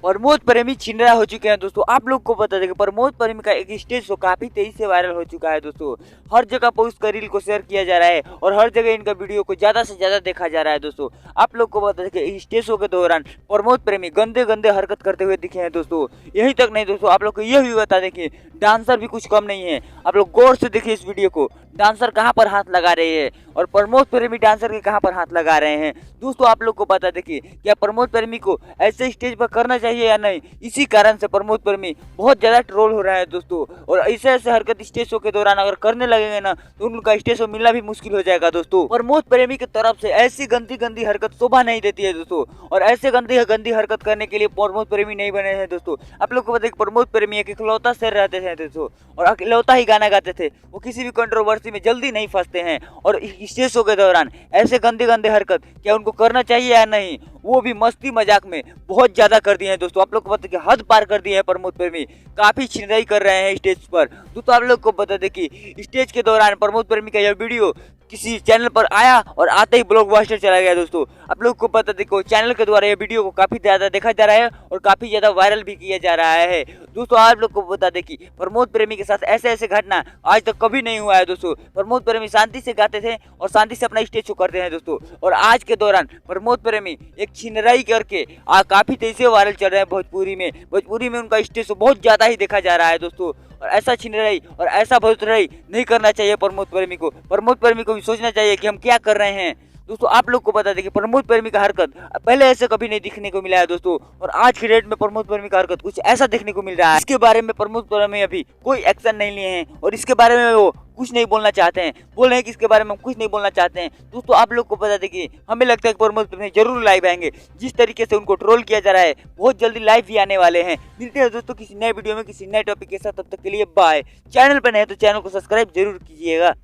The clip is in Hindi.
प्रमोद प्रेमी छिनरा हो चुके हैं दोस्तों। आप लोग को बता दें कि प्रमोद प्रेमी का एक स्टेज शो काफी तेजी से वायरल हो चुका है दोस्तों। हर जगह पर उसका रील को शेयर किया जा रहा है और हर जगह इनका वीडियो को ज्यादा से ज्यादा देखा जा रहा है दोस्तों। आप लोग को बता दें कि स्टेज शो के दौरान प्रमोद प्रेमी गंदे गंदे हरकत करते हुए दिखे हैं दोस्तों। यही तक नहीं दोस्तों, आप लोग को यह भी बता दें कि डांसर भी कुछ कम नहीं है। आप लोग गौर से देखिए इस वीडियो को, डांसर कहां पर हाथ लगा रहे हैं और प्रमोद प्रेमी डांसर के कहां पर हाथ लगा रहे हैं दोस्तों। आप लोग को बता दें कि क्या प्रमोद प्रेमी को ऐसे स्टेज पर करना चाहिए या नहीं। इसी कारण से प्रमोद प्रेमी बहुत ज्यादा ट्रोल हो रहा है दोस्तों। और ऐसे ऐसे हरकत स्टेज शो के दौरान अगर करने लगेंगे ना तो उनका स्टेज शो मिलना भी मुश्किल हो जाएगा दोस्तों। प्रमोद प्रेमी की तरफ से ऐसी गंदी गंदी हरकत शोभा नहीं देती है दोस्तों। और ऐसे गंदी गंदी हरकत करने के लिए प्रमोद प्रेमी नहीं बने हैं दोस्तों। आप लोग को बता दें कि प्रमोद प्रेमी एक इकलौता शेर रहते थे दोस्तों और इकलौता ही गाना गाते थे। वो किसी भी कंट्रोवर्सी में जल्दी नहीं फंसते हैं। और स्टेज शो के दौरान ऐसे गंदे गंदे हरकत क्या उनको करना चाहिए या नहीं, वो भी मस्ती मजाक में बहुत ज्यादा कर दिए हैं दोस्तों। आप लोग को बता दें कि हद पार कर दिए हैं प्रमोद प्रेमी, काफी छिनराई कर रहे हैं स्टेज पर दोस्तों। आप लोग को बता दें कि स्टेज के दौरान प्रमोद प्रेमी का यह वीडियो किसी चैनल पर आया और आते ही ब्लॉकबस्टर चला गया दोस्तों। आप लोग को बता दें कि चैनल के द्वारा यह वीडियो को काफी ज्यादा देखा जा रहा है और काफी ज्यादा वायरल भी किया जा रहा है दोस्तों। आप लोग को बता दें कि प्रमोद प्रेमी के साथ ऐसे ऐसे घटना आज तक कभी नहीं हुआ है दोस्तों। प्रमोद प्रेमी शांति से गाते थे और शांति से अपना स्टेज शो करते हैं दोस्तों। और आज के दौरान प्रमोद प्रेमी एक छिनराई करके काफी तेजी से वायरल चल रहे हैं भोजपुरी में उनका स्टेज शो बहुत ज्यादा ही देखा जा रहा है दोस्तों। और ऐसा छिनराई और ऐसा भोजपुरी नहीं करना चाहिए प्रमोद प्रेमी को। प्रमोद प्रेमी को भी सोचना चाहिए कि हम क्या कर रहे हैं दोस्तों। आप लोग को बता दें कि प्रमोद प्रेमी का हरकत पहले ऐसे कभी नहीं दिखने को मिला है दोस्तों। और आज की डेट में प्रमोद प्रेमी का हरकत कुछ ऐसा देखने को मिल रहा है। इसके बारे में प्रमोद प्रेमी अभी कोई एक्शन नहीं लिए हैं और इसके बारे में वो कुछ नहीं बोलना चाहते हैं। बोल रहे हैं कि इसके बारे में हम कुछ नहीं बोलना चाहते हैं दोस्तों। आप लोग को बता दें कि हमें लगता है कि प्रमोद प्रेमी जरूर लाइव आएंगे। जिस तरीके से उनको ट्रोल किया जा रहा है बहुत जल्दी लाइव भी आने वाले हैं। मिलते हैं दोस्तों किसी नए वीडियो में किसी नए टॉपिक के साथ। तब तक के लिए बाय। चैनल पर नए तो चैनल को सब्सक्राइब जरूर कीजिएगा।